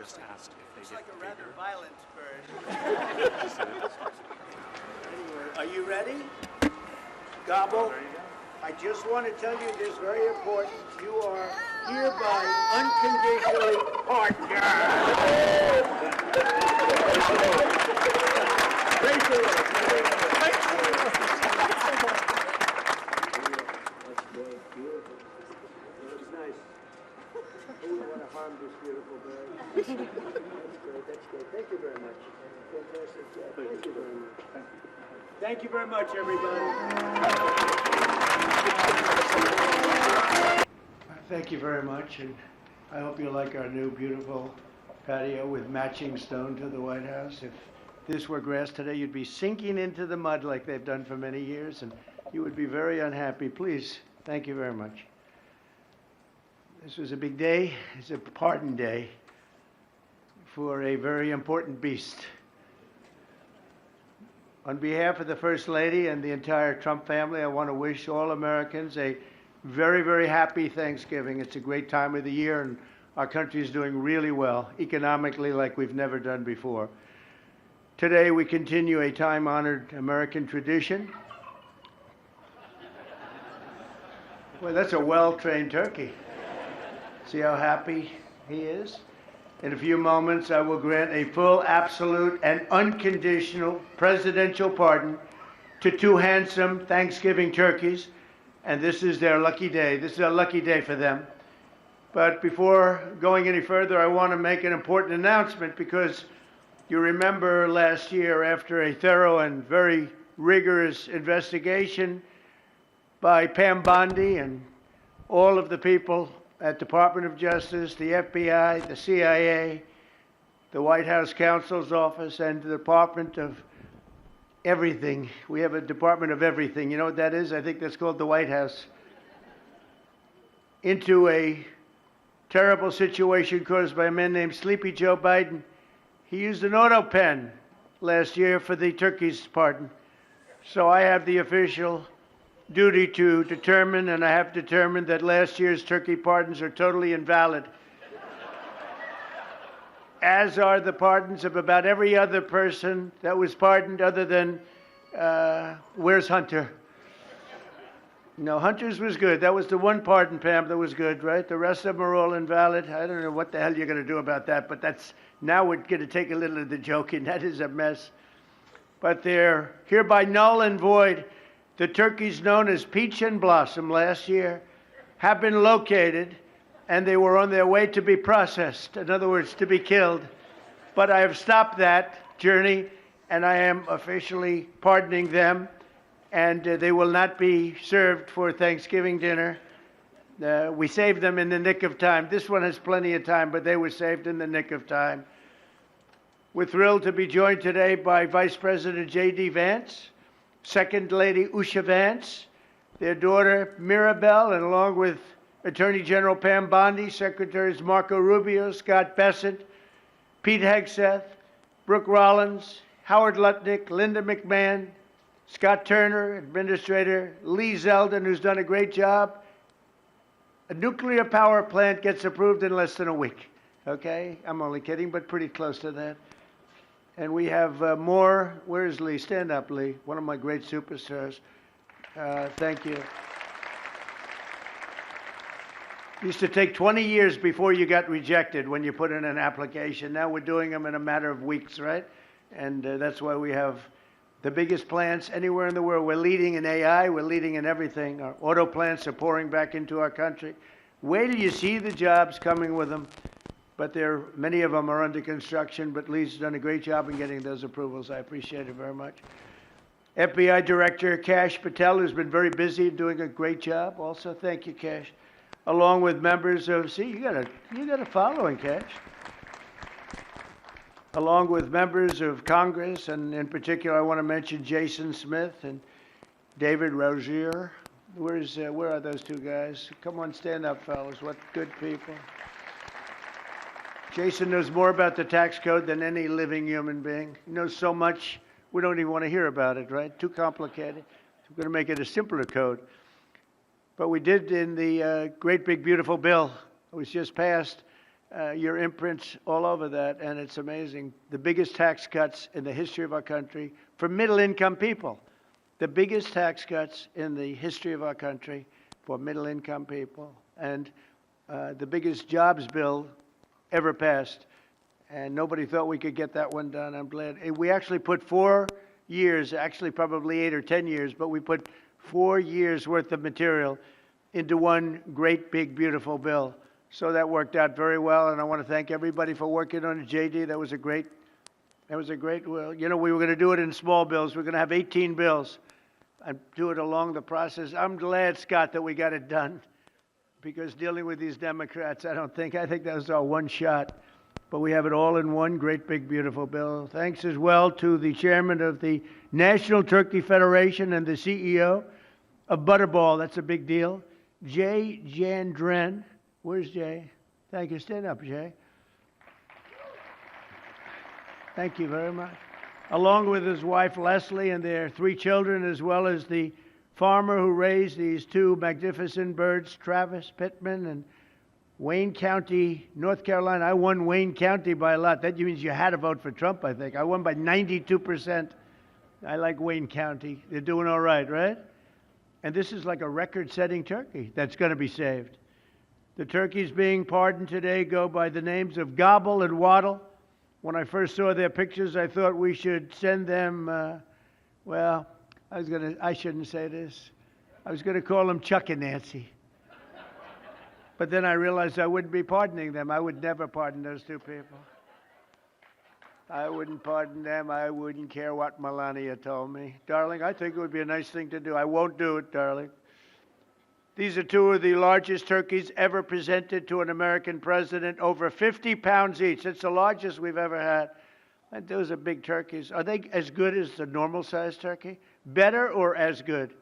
just asked if they Looks get like a bigger. rather violent bird. Are you ready? Gobble. Oh, there you go. I just want to tell you this very important. You are hereby unconditionally partnered. Praise the Lord. Praise the Lord. That's good. Beautiful. That was nice. Who would want to harm this beautiful bird? That's great. That's great. Thank you very much. Fantastic job. Thank you very much. Thank you very much, everybody. Thank you very much, and I hope you like our new beautiful patio with matching stone to the White House. If this were grass today, you'd be sinking into the mud like they've done for many years, and you would be very unhappy. Please, thank you very much. This was a big day. It's a pardon day for a very important beast. On behalf of the First Lady and the entire Trump family, I want to wish all Americans a very, very happy Thanksgiving. It's a great time of the year, and our country is doing really well, economically, like we've never done before. Today, we continue a time-honored American tradition. Well, that's a well-trained turkey. See how happy he is? In a few moments, I will grant a full, absolute, and unconditional presidential pardon to two handsome Thanksgiving turkeys, and this is their lucky day. This is a lucky day for them. But before going any further, I want to make an important announcement, because you remember last year, after a thorough and very rigorous investigation by Pam Bondi and all of the people at Department of Justice, the FBI, the CIA, the White House Counsel's Office, and the Department of Everything. We have a Department of Everything. You know what that is? I think that's called the White House. Into a terrible situation caused by a man named Sleepy Joe Biden. He used an autopen last year for the turkey's pardon. So I have the official duty to determine, and I have determined, that last year's turkey pardons are totally invalid, as are the pardons of about every other person that was pardoned other than, where's Hunter? No, Hunter's was good. That was the one pardon, Pam, that was good, right? The rest of them are all invalid. I don't know what the hell you're going to do about that, but that's, now we're going to take a little of the joking. That is a mess. But they're hereby null and void. The turkeys known as Peach and Blossom last year have been located, and they were on their way to be processed, in other words, to be killed. But I have stopped that journey, and I am officially pardoning them, and they will not be served for Thanksgiving dinner. We saved them in the nick of time. This one has plenty of time, but they were saved in the nick of time. We're thrilled to be joined today by Vice President J.D. Vance, Second Lady Usha Vance, their daughter Mirabelle, and along with Attorney General Pam Bondi, Secretaries Marco Rubio, Scott Bessent, Pete Hegseth, Brooke Rollins, Howard Lutnick, Linda McMahon, Scott Turner, Administrator Lee Zeldin, who's done a great job. A nuclear power plant gets approved in less than a week. Okay? I'm only kidding, but pretty close to that. And we have more. Where's Lee? Stand up, Lee. One of my great superstars. Thank you. It used to take 20 years before you got rejected when you put in an application. Now we're doing them in a matter of weeks, right? And that's why we have the biggest plants anywhere in the world. We're leading in AI. We're leading in everything. Our auto plants are pouring back into our country. Wait till you see the jobs coming with them. But many of them are under construction, but Lee's done a great job in getting those approvals. I appreciate it very much. FBI Director Kash Patel, who's been very busy doing a great job. Also, thank you, Kash. Along with members of, see, you got a following, Kash. Along with members of Congress, and in particular, I want to mention Jason Smith and David Rozier. Where are those two guys? Come on, stand up, fellas. What good people. Jason knows more about the tax code than any living human being. He knows so much, we don't even want to hear about it, right? Too complicated. We're going to make it a simpler code. But we did in the great big beautiful bill that was just passed, your imprints all over that, and it's amazing. The biggest tax cuts in the history of our country for middle-income people. The biggest tax cuts in the history of our country for middle-income people, and the biggest jobs bill ever passed. And nobody thought we could get that one done. I'm glad. We actually put 4 years, actually probably 8 or 10 years, but we put 4 years worth of material into one great, big, beautiful bill. So that worked out very well, and I want to thank everybody for working on it. JD, that was a great, well, you know, we were going to do it in small bills. We're going to have 18 bills and do it along the process. I'm glad, Scott, that we got it done, because dealing with these Democrats, I think that was our one shot. But we have it all in one great, big, beautiful bill. Thanks as well to the chairman of the National Turkey Federation and the CEO of Butterball. That's a big deal. Jay Jandren. Where's Jay? Thank you. Stand up, Jay. Thank you very much. Along with his wife, Leslie, and their 3 children, as well as the farmer who raised these 2 magnificent birds, Travis Pittman and Wayne County, North Carolina. I won Wayne County by a lot. That means you had to vote for Trump, I think. I won by 92%. I like Wayne County. They're doing all right, right? And this is like a record-setting turkey that's going to be saved. The turkeys being pardoned today go by the names of Gobble and Waddle. When I first saw their pictures, I thought we should send them, well, I shouldn't say this. I was going to call them Chuck and Nancy. But then I realized I wouldn't be pardoning them. I would never pardon those 2 people. I wouldn't pardon them. I wouldn't care what Melania told me. Darling, I think it would be a nice thing to do. I won't do it, darling. These are 2 of the largest turkeys ever presented to an American president, over 50 pounds each. It's the largest we've ever had. And those are big turkeys. Are they as good as the normal-sized turkey? Better or as good?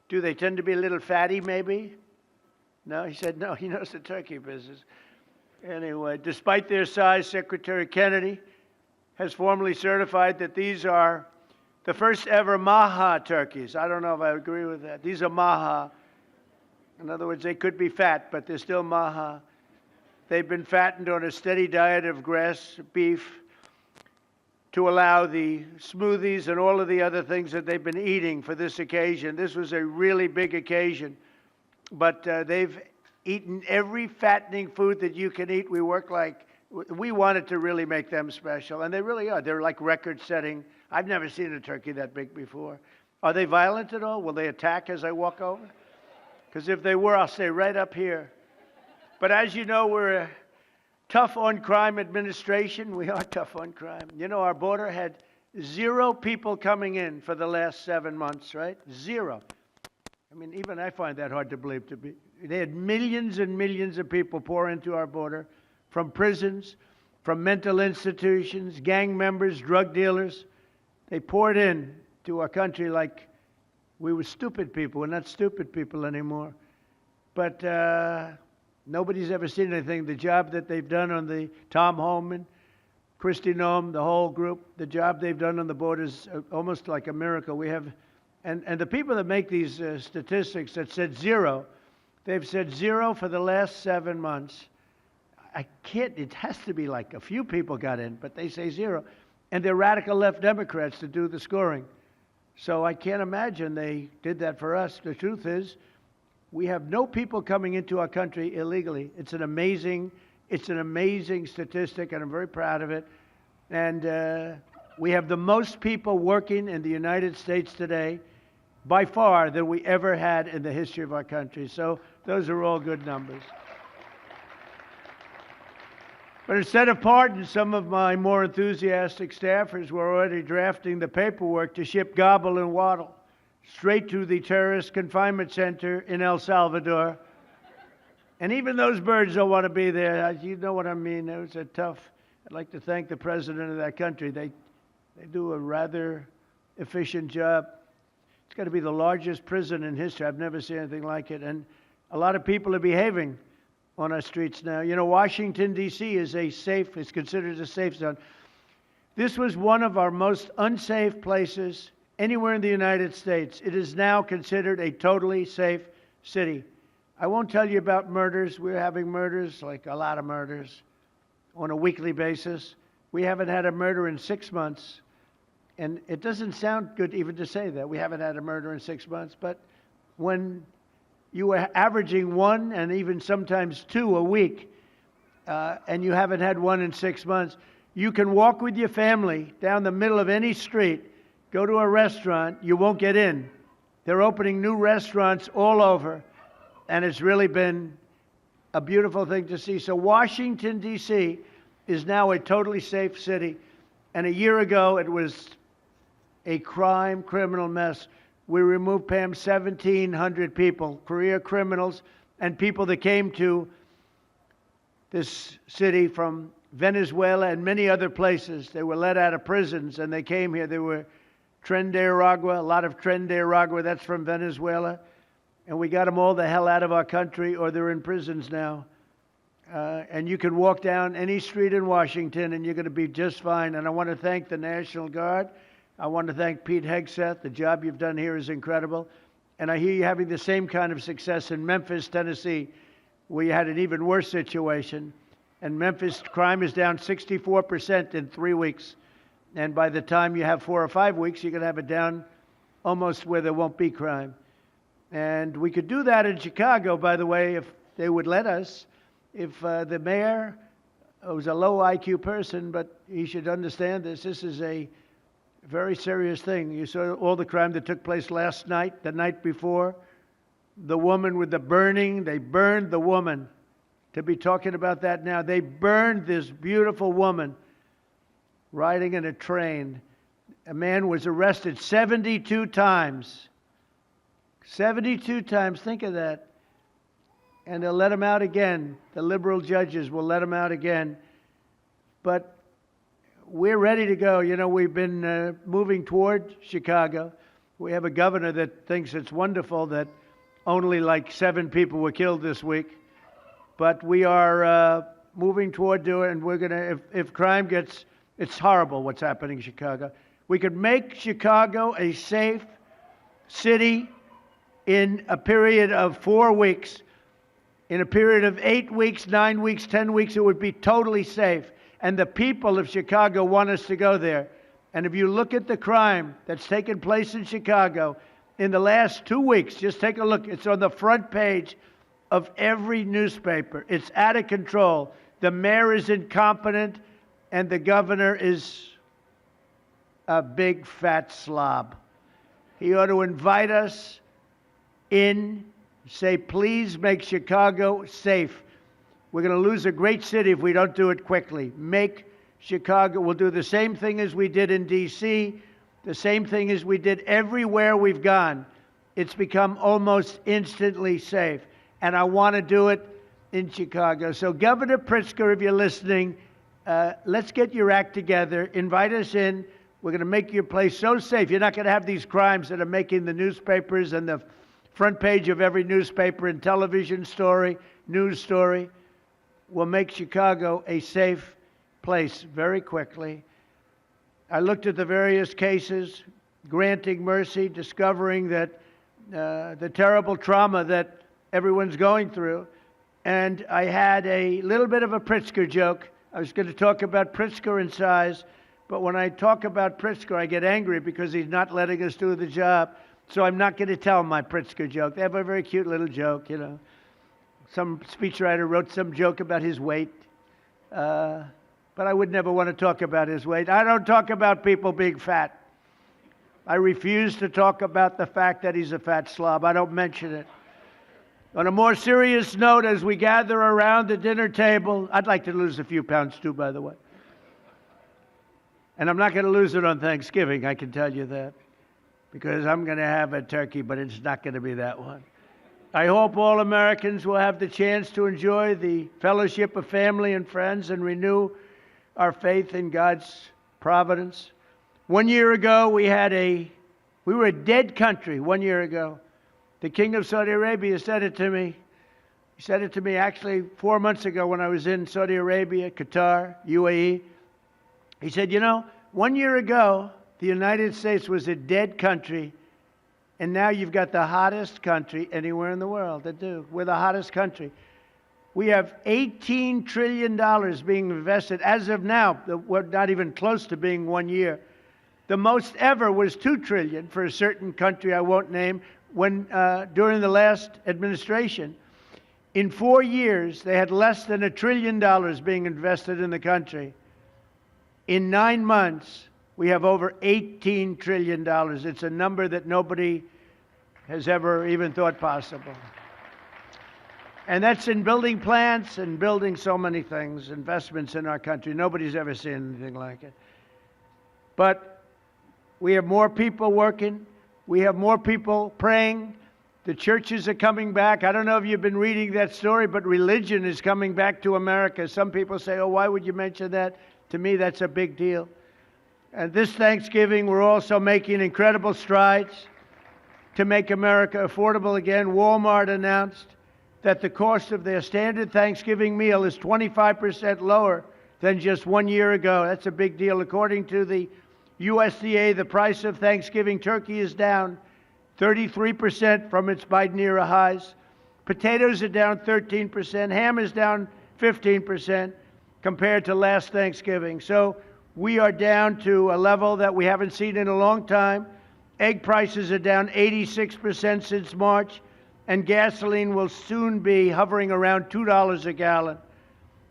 Do they tend to be a little fatty, maybe? No, he said no. He knows the turkey business. Anyway, despite their size, Secretary Kennedy has formally certified that these are the first ever Maha turkeys. I don't know if I agree with that. These are Maha. In other words, they could be fat, but they're still Maha. They've been fattened on a steady diet of grass, beef, to allow the smoothies and all of the other things that they've been eating for this occasion. This was a really big occasion. But they've eaten every fattening food that you can eat. We wanted to really make them special, and they really are. They're like record-setting. I've never seen a turkey that big before. Are they violent at all? Will they attack as I walk over? Because if they were, I'll stay right up here. But as you know, we're a tough-on-crime administration. We are tough on crime. You know, our border had 0 people coming in for the last 7 months, right? 0. I mean, even I find that hard to believe. They had millions and millions of people pour into our border from prisons, from mental institutions, gang members, drug dealers. They poured in to our country like we were stupid people. We're not stupid people anymore. But nobody's ever seen anything. The job that they've done on the Tom Homan, Kristi Noem, the whole group, the job they've done on the border is almost like a miracle. We have. And the people that make these statistics that said 0, they've said 0 for the last 7 months. It has to be like a few people got in, but they say 0. And they're radical left Democrats to do the scoring. So I can't imagine they did that for us. The truth is, we have no people coming into our country illegally. It's an amazing statistic, and I'm very proud of it. And we have the most people working in the United States today, by far, than we ever had in the history of our country. So those are all good numbers. But instead of pardons, some of my more enthusiastic staffers were already drafting the paperwork to ship Gobble and Waddle straight to the terrorist confinement center in El Salvador. And even those birds don't want to be there. You know what I mean? It was a tough. I'd like to thank the president of that country. They do a rather efficient job. It's got to be the largest prison in history. I've never seen anything like it. And a lot of people are behaving on our streets now. You know, Washington, D.C. is considered a safe zone. This was one of our most unsafe places anywhere in the United States. It is now considered a totally safe city. I won't tell you about murders. We're having murders, like a lot of murders. on a weekly basis. We haven't had a murder in 6 months. And it doesn't sound good even to say that. We haven't had a murder in 6 months. But when you are averaging one and even sometimes two a week, and you haven't had one in 6 months, you can walk with your family down the middle of any street, go to a restaurant, you won't get in. They're opening new restaurants all over, and it's really been a beautiful thing to see. So Washington, D.C. is now a totally safe city, and a year ago it was a criminal mess. We removed, Pam, 1,700 people, career criminals, and people that came to this city from Venezuela and many other places. They were let out of prisons, and they came here. They were Tren de Aragua, a lot of Tren de Aragua, that's from Venezuela. And we got them all the hell out of our country, or they're in prisons now. And you can walk down any street in Washington, and you're going to be just fine. And I want to thank the National Guard. I want to thank Pete Hegseth. The job you've done here is incredible. And I hear you having the same kind of success in Memphis, Tennessee, where you had an even worse situation. And Memphis crime is down 64% in 3 weeks. And by the time you have 4 or 5 weeks, you're going to have it down almost where there won't be crime. And we could do that in Chicago, by the way, if they would let us. If the mayor was a low IQ person, but he should understand this. This is a very serious thing. You saw all the crime that took place last night, the night before. The woman with the burning, they burned the woman. To be talking about that now, they burned this beautiful woman riding in a train. A man was arrested 72 times. 72 times, think of that. And they'll let him out again. The liberal judges will let him out again. But we're ready to go. You know, we've been moving toward Chicago. We have a governor that thinks it's wonderful that only like 7 people were killed this week. But we are moving toward doing it, and we're going to, if crime gets, it's horrible what's happening in Chicago. We could make Chicago a safe city in a period of 4 weeks. In a period of 8 weeks, 9 weeks, 10 weeks, it would be totally safe. And the people of Chicago want us to go there. And if you look at the crime that's taken place in Chicago in the last 2 weeks, just take a look. It's on the front page of every newspaper. It's out of control. The mayor is incompetent, and the governor is a big fat slob. He ought to invite us in, say, please make Chicago safe. We're going to lose a great city if we don't do it quickly. Make Chicago, we'll do the same thing as we did in D.C., the same thing as we did everywhere we've gone. It's become almost instantly safe. And I want to do it in Chicago. So Governor Pritzker, if you're listening, let's get your act together. Invite us in. We're going to make your place so safe. You're not going to have these crimes that are making the newspapers and the front page of every newspaper and television story, news story. We'll make Chicago a safe place very quickly. I looked at the various cases, granting mercy, discovering that the terrible trauma that everyone's going through. And I had a little bit of a Pritzker joke. I was going to talk about Pritzker and size, but when I talk about Pritzker, I get angry because he's not letting us do the job. So I'm not going to tell my Pritzker joke. They have a very cute little joke, you know. Some speechwriter wrote some joke about his weight. But I would never want to talk about his weight. I don't talk about people being fat. I refuse to talk about the fact that he's a fat slob. I don't mention it. On a more serious note, as we gather around the dinner table, I'd like to lose a few pounds too, by the way. And I'm not going to lose it on Thanksgiving, I can tell you that. Because I'm going to have a turkey, but it's not going to be that one. I hope all Americans will have the chance to enjoy the fellowship of family and friends and renew our faith in God's providence. 1 year ago, we were a dead country 1 year ago. The King of Saudi Arabia said it to me. He said it to me actually 4 months ago when I was in Saudi Arabia, Qatar, UAE. He said, you know, 1 year ago, the United States was a dead country, and now you've got the hottest country anywhere in the world. We're the hottest country. We have $18 trillion being invested as of now. We're not even close to being 1 year. The most ever was $2 trillion for a certain country I won't name when during the last administration. In 4 years, they had less than $1 trillion being invested in the country. In 9 months, we have over $18 trillion. It's a number that nobody has ever even thought possible. And that's in building plants and building so many things, investments in our country. Nobody's ever seen anything like it. But we have more people working. We have more people praying. The churches are coming back. I don't know if you've been reading that story, but religion is coming back to America. Some people say, oh, why would you mention that? To me, that's a big deal. And this Thanksgiving, we're also making incredible strides to make America affordable again. Walmart announced that the cost of their standard Thanksgiving meal is 25% lower than just 1 year ago. That's a big deal. According to the USDA, the price of Thanksgiving turkey is down 33% from its Biden-era highs. Potatoes are down 13%. Ham is down 15% compared to last Thanksgiving. So we are down to a level that we haven't seen in a long time. Egg prices are down 86% since March. And gasoline will soon be hovering around $2 a gallon.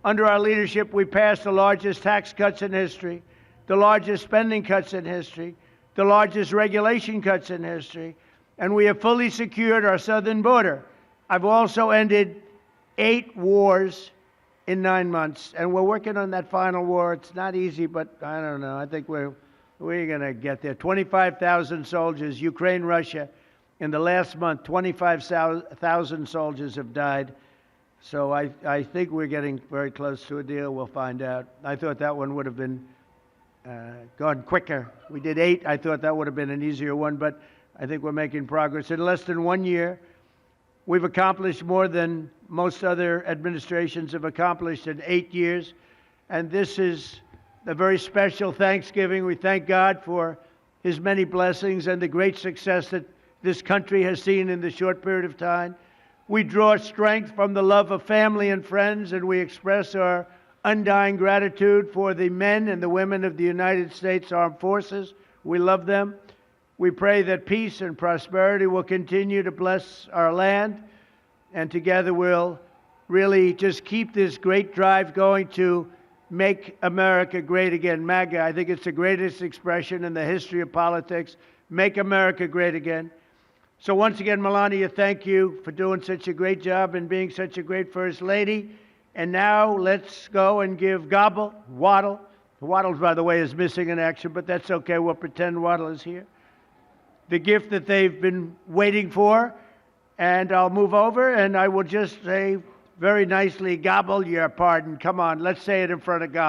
Under our leadership, we passed the largest tax cuts in history, the largest spending cuts in history, the largest regulation cuts in history, and we have fully secured our southern border. I've also ended 8 wars in 9 months, and we're working on that final war. It's not easy, but I don't know. I think we're going to get there. 25,000 soldiers, Ukraine, Russia. In the last month, 25,000 soldiers have died. So I think we're getting very close to a deal. We'll find out. I thought that one would have been gone quicker. We did 8. I thought that would have been an easier one, but I think we're making progress. In less than 1 year, we've accomplished more than most other administrations have accomplished in 8 years. And this is a very special Thanksgiving. We thank God for His many blessings and the great success that this country has seen in the short period of time. We draw strength from the love of family and friends, and we express our undying gratitude for the men and the women of the United States Armed Forces. We love them. We pray that peace and prosperity will continue to bless our land, and together we'll really just keep this great drive going to make America great again. MAGA, I think it's the greatest expression in the history of politics. Make America great again. So once again, Melania, thank you for doing such a great job and being such a great First Lady. And now let's go and give Waddle. Waddle, by the way, is missing in action, but that's okay. We'll pretend Waddle is here. The gift that they've been waiting for. And I'll move over and I will just say very nicely, Gobble your pardon. Come on, let's say it in front of Gobble.